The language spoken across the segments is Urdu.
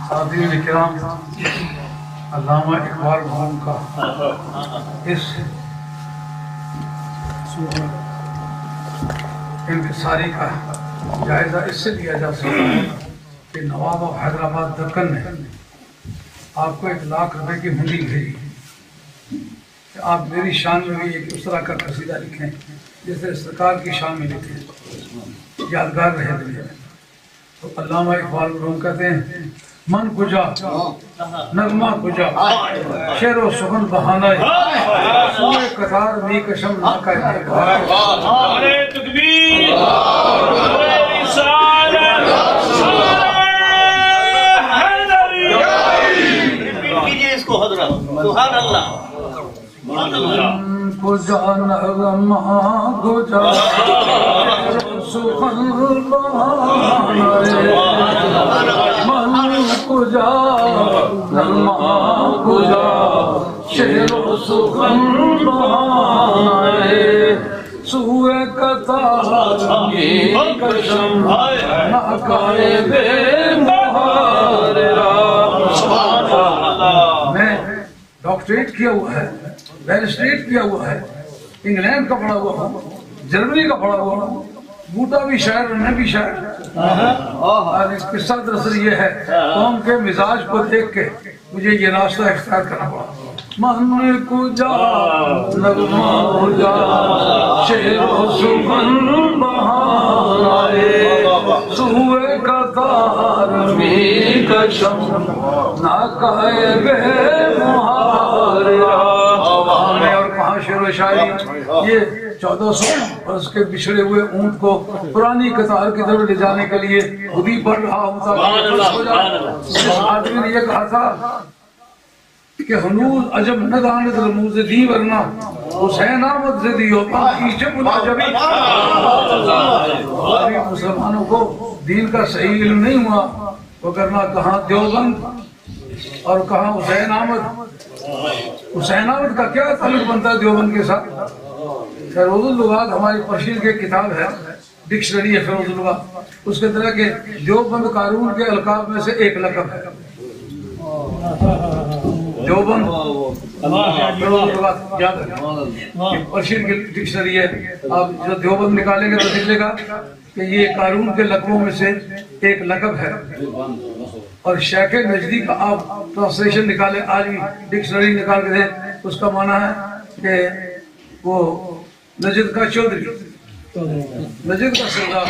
ساتھیو کرام، علامہ اقبال مرحوم کا اس انتصاری کا جائزہ اس سے لیا جا سکتا ہے کہ نواب آف حیدرآباد دکن نے آپ کو 1 لاکھ روپے کی ہنڈی بھیجی کہ آپ میری شان میں بھی ایک اس طرح کا قصیدہ لکھیں جس طرح سرکار کی شان میں لکھیں، یادگار رہے دنیا میں۔ تو علامہ اقبال مرحوم کہتے ہیں من کجا نغمہ کجا شعر و سخن بہانہ سوئے قطار می کشم ناکہ نعرہ تکبیر، نعرہ رسالت، ریپیٹ کیجئے اس کو حضرت۔ سبحان اللہ، سبحان اللہ۔ کجا نغمہ کجا سخن بہانہ من کجا نغمہ کجا شعر و سخن بہانہ سوئے قطار می کشم ناکہ بے محاررہ۔ میں ڈاکٹریٹ کیا ہوا ہے، بیرسٹریٹ کیا ہوا ہے، انگلینڈ کا پڑھا ہوا ہوں، جرمنی کا پڑھا ہوا ہوں، بوٹا بھی شاعر میں بھی شاعر۔ اور اس قصہ دراصل یہ ہے قوم کے مزاج کو دیکھ کے مجھے یہ راستہ اختیار کرنا پڑا۔ من کجا نغمہ کجا شعر و سخن بہانہ سوئے قطار می کشم ناکہ بے محاررہ۔ اور کہاں شعر و شاعری یہ 1400 برس کے بچھڑے ہوئے اونٹ کو پرانی قطار کی طرف لے جانے کے لیے خود ہی بڑھ رہا ہوتا۔ اس آدمی نے یہ کہا تھا کہ ہنوز عجب نہ داند رموز دی ورنہ حسین آمد زدی ہوتا پیچھے بلا جبی۔ مسلمانوں کو دین کا صحیح علم نہیں ہوا، وہ کرنا کہاں دیوبند اور کہاں حسین آمد۔ حسین آمد کا کیا تعلق بنتا ہے دیوبند کے ساتھ؟ فیروز اللغات ہماری پرشین کی کتاب ہے، ڈکشنری ہے فیروز اللغات، اس کے طرح کے دیوبند قارون کے القاب میں سے ایک لقب ہے دیوبند۔ فیروز اللغات یاد ہے، پرشین کی ڈکشنری ہے، آپ جو دیوبند نکالیں گے تو نکلے گا کہ یہ قارون کے لقبوں میں سے ایک لقب ہے۔ اور شیخ نجدی کا آپ ٹرانسلیشن نکالیں، آج بھی ڈکشنری نکال کے دیں، اس کا معنی ہے کہ وہ نجد کا چودھری، نجد کا سردار۔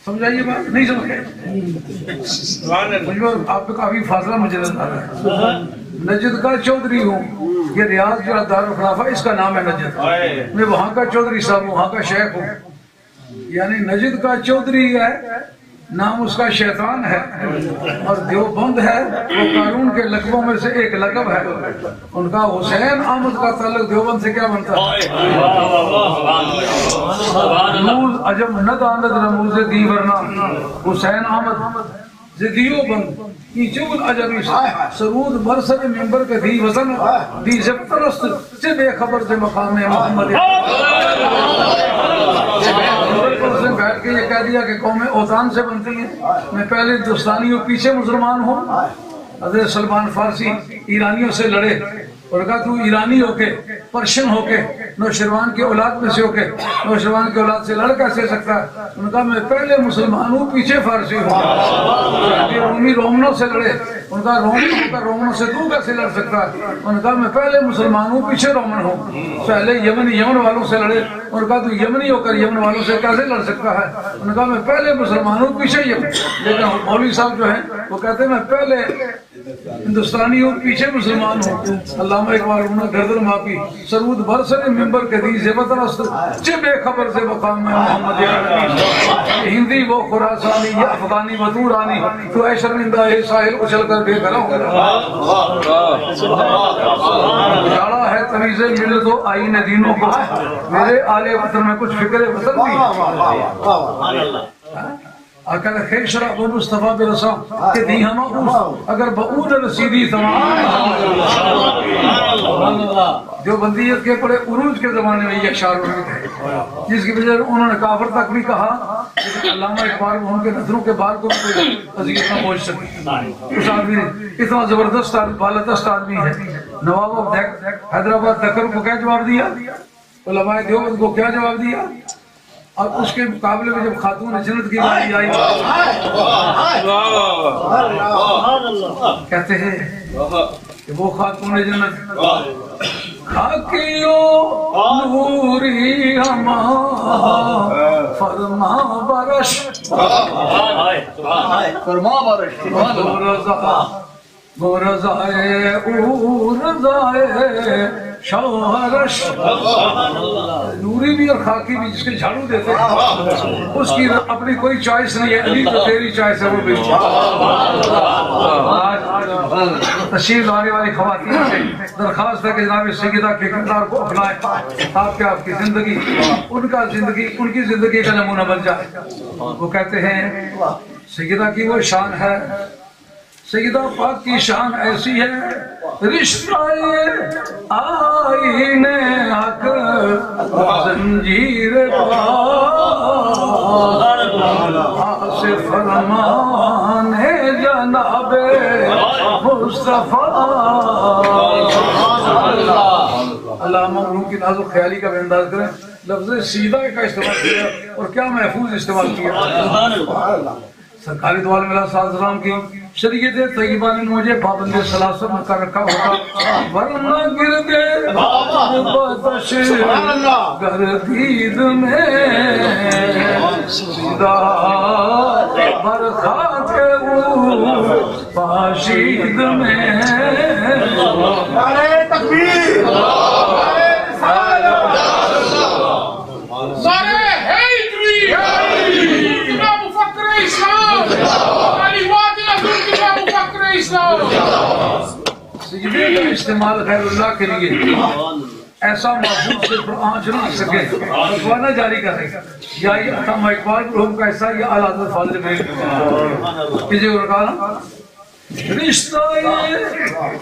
سمجھائیے بات نہیں سمجھے؟ آپ پہ کافی فاصلہ مجھے نظر آ رہا ہے۔ نجد کا چودھری ہوں، یہ ریاض جو دارالخلافہ اس کا نام ہے نجد، میں وہاں کا چودھری صاحب ہوں، وہاں کا شیخ ہوں۔ یعنی نجد کا چودھری ہے، نام اس کا شیطان ہے، اور دیوبند ہے وہ قارون کے لقبوں میں سے ایک لقب ہے۔ ان کا حسین آمد کا تعلق دیوبند سے کیا بنتا ہے؟ نوز عجب نہ داند رموز دی ورنہ حسین آمد زدیو بند ایچول عجبی سرود برسر ممبر کے دی وزن دی زبترست سے بے خبر سے مقام محمد۔ بیٹھ کے یہ کہہ دیا کہ قومیں اوطان سے بنتی ہیں، میں پہلے ہندوستانی ہوں، پیچھے مسلمان ہوں۔ حضرت سلمان فارسی ایرانیوں سے لڑے اور کہا تو ایرانی ہو کے، پرشین ہو کے، نوشروان کی اولاد میں سے ہو کے نوشروان کی اولاد سے لڑ کیسے سکتا ہے؟ انہوں نے کہا میں پہلے مسلمان ہوں، پیچھے فارسی ہوں۔ رومی رومنوں سے لڑے، ان کا رومن ہو کر رومنوں سے تو کیسے لڑ سکتا ہے؟ انہوں نے کہا میں پہلے مسلمان ہوں، پیچھے رومن ہوں۔ پہلے یمن والوں سے لڑے، انہوں نے کہا تو یمنی ہو کر یمن والوں سے کیسے لڑ سکتا ہے؟ انہوں نے کہا میں پہلے مسلمان ہوں، پیچھے یمن۔ لیکن مولوی صاحب جو ہیں وہ کہتے ہیں میں پہلے ہندوستانی ہوں، پیچھے مسلمان ہوں۔ علامہ اقبال انہوں نے گردن ماپی سرود برسر ممبر کے دی زبت رست چے بے خبر سے مقام میں محمد ہندی وہ خراسانی یا افغانی مدورانی تو اے شرمندہ اے ساحل اچھل کر بے گھروں جاڑا ہے تمیز ملت و آئین دینوں کو میرے آل وطن میں کچھ فکر وطن بھی آقا کا خیر شرح و مصطفیٰ برسا کہ دی ہم اگر بعود رسیدی تمام جو بندیت کے بڑے عروج کے زمانے میں یہ اشعار انہوں نے کہے، جس کی وجہ سے انہوں نے کافر تک بھی کہا، لیکن علامہ اقبال ان کے نظروں کے بال کو اذیت نہ پہنچ سکی۔ اس آدمی نے اتنا زبردست بالادست آدمی ہے، نواب آف حیدرآباد دکن کو کیا جواب دیا، علماء دیوبند کو کیا جواب دیا، اور اس کے مقابلے میں جب خاتون جنت کی باری آئی کہتے ہیں کہ وہ خاتون جنت خاکیو نوری ہما فرما برش گورزائے او رضائے شوہرش، نوری بھی اور خاکی بھی جس کے جھاڑو دیتے ہیں اس کی اپنی کوئی چوائس نہیں ہے، علی تو تیری چوائس ہے وہ بھی۔ آج تشریف لانے والی خواتین سے درخواست ہے کہ جناب سیدہ کے کردار کو اپنائیں تاکہ آپ کی زندگی ان کی زندگی کا نمونہ بن جائے۔ وہ کہتے ہیں سیدہ کی وہ شان ہے، سیدہ پاک کی شان ایسی ہے، رشتہ آئین حق زنجیر پاک سے فرمان جناب مصطفیٰ۔ علامہ مرحوم کی ناز و خیالی کا بھی انداز کریں، لفظ سیدہ کا استعمال کیا اور کیا محفوظ استعمال کیا۔ سرکاری دو عالم صلی اللہ علیہ وسلم کی شریعت طیبہ نے مجھے پابند سلاست میں کر رکھا ہوتا، ورنہ گردے باتش گردید میں سیدہ برخا کے او پاشید میں۔ نعرہ تکبیر، سجدے کا استعمال غیر اللہ کے لیے ایسا محفوظ سے قرآن چنا سکے فتوانہ جاری کرے یا یہ علامہ اقبال مرحوم کا ایسا یہ اعلیٰ حضرت فاضل میں کسی اور کہا رشتہ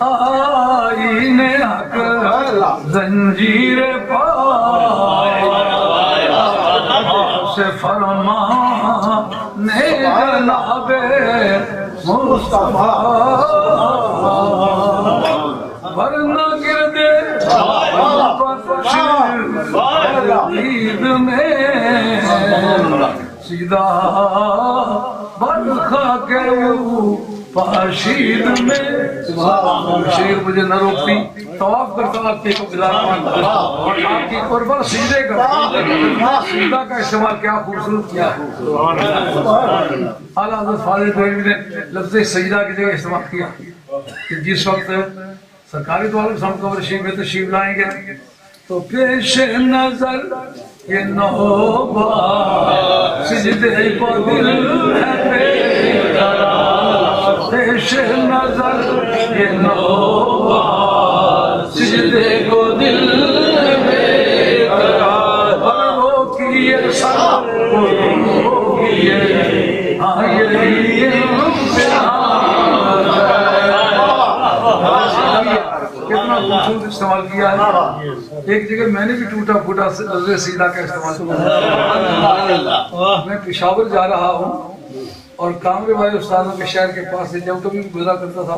آئین حق زنجیر پائے سے فرمان جناب مصطفیٰ، ورنہ گردے عید میں سیدھا برخا کے پاشید میں۔ شیر مجھے نہ روکتی، طواف کرتا آپ کی کو بلار اور آپ کی قربت سجدے کرتا، سیدھا کا استعمال کیا خوبصورت کیا۔ اعلیٰ حضرت فاضل دہلوی نے لفظ سجدہ کی جگہ استعمال کیا کہ جس وقت سرکاری دو عالم صلی اللہ علیہ وسلم تشریف لائیں گے تو پیش نظر یہ نوبہ سجدے کو دل ہے بے قرار، پیش نظر یہ نوبہ سجدے کو دل ہے بے قرار، اور وہ کیے سر وہ کیے ہاں یہی کتنا خوبصورت استعمال کیا ہے۔ ایک جگہ میں نے بھی ٹوٹا پھوٹا لفظ سیدھا کا استعمال کیا۔ میں پشاور جا رہا ہوں اور کامرے والے استادوں کے شہر کے پاس سے جب کبھی گزرا کرتا تھا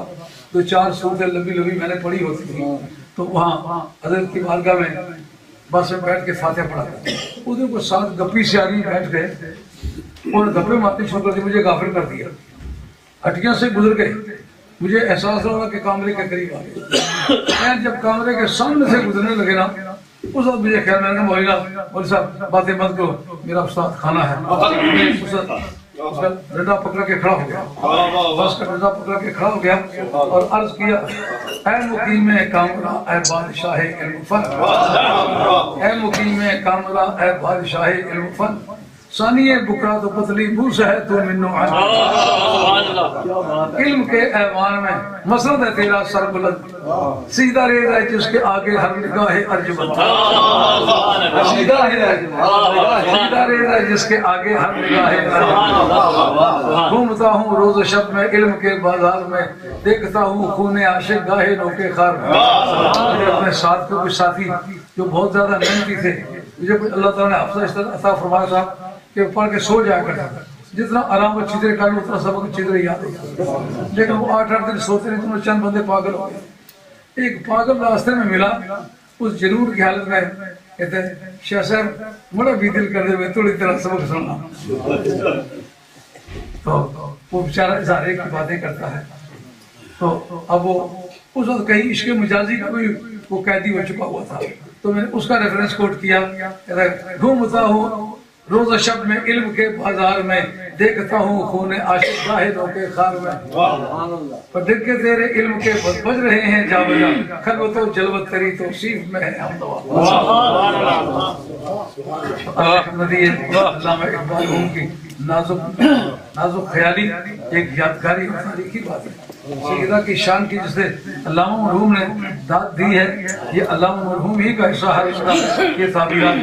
تو 4 سورتیں لمبی لمبی میں نے پڑھی ہوتی تھی، تو وہاں حضرت کی بارگاہ میں بس میں بیٹھ کے فاتحہ پڑھا، ادھر کو 7 گپی سے آدمی بیٹھ گئے اور گپے مارتے شروع کر دی، مجھے غافل کر دیا، ہٹیاں سے گزر گئے، مجھے احساس ہوا کہ کامرے کے قریب آ گئے۔ میں جب کامرے کے سامنے سے گزرنے لگے نا اس وقت مجھے خیال میں نے کہا مولوی صاحب باتیں مت کرو، میرا استاد کھانا ہے۔ اس کا ڈنڈا پکڑ کے کھڑا ہو گیا، بس کا ڈنڈا پکڑ کے کھڑا ہو گیا اور عرض کیا اے مقیم کامرہ اے بادشاہ علم فن، اے مقیم کامرہ اے بادشاہ علم فن، ثانی بکرا تو پتلی بو سے ہے تو منو علم کے ایوان میں مسند ہے تیرا سر بلند سیدھا ریز ہے جس کے آگے ہر نگاہ ارجمند سیدھا ریز ہے جس کے آگے ہر نگاہ ارجمند گھومتا ہوں روز و شب میں علم کے بازار میں دیکھتا ہوں خون عاشق گاہے نوکے خار میں اپنے ساتھ کے کچھ ساتھی جو بہت زیادہ محنتی تھے مجھے اللہ تعالیٰ نے حفظہ عطا فرمایا تھا کہ پڑھ کے سو جایا کرتا تھا جتنا آرام و چیزیں کر اتنا سبق چیزیں یاد ہوتا لیکن وہ 8 دن سوتے نہیں تو چند بندے پاگل ہو گئے ایک پاگل راستے میں ملا اس جنون کی حالت میں کہتے ہیں شاہ صاحب بڑا بھی دل کر دے میں تھوڑی طرح سبق سننا تو وہ بیچارہ اظہارے کی باتیں کرتا ہے تو اب وہ اس وقت کہیں عشق مجازی کا بھی وہ قیدی ہو چکا ہوا تھا تو میں نے اس کا ریفرنس کوٹ کیا گھومتا ہوں روز و شب میں علم کے بازار میں دیکھتا ہوں خون عاشق گاہدوں کے خار میں پر دل کے تیرے علم کے بج رہے ہیں جا بجا خلوت و جلوت تری توصیف میں ہے ہم علامہ اقبال ہوں کی نازک خیالی ایک یادگاری اور تاریخی بات ہے سیدہ کی شان کی جسے علامہ مرحوم نے داد دی ہے یہ علامہ مرحوم ہی کا حصہ ہے یہ تعبیرات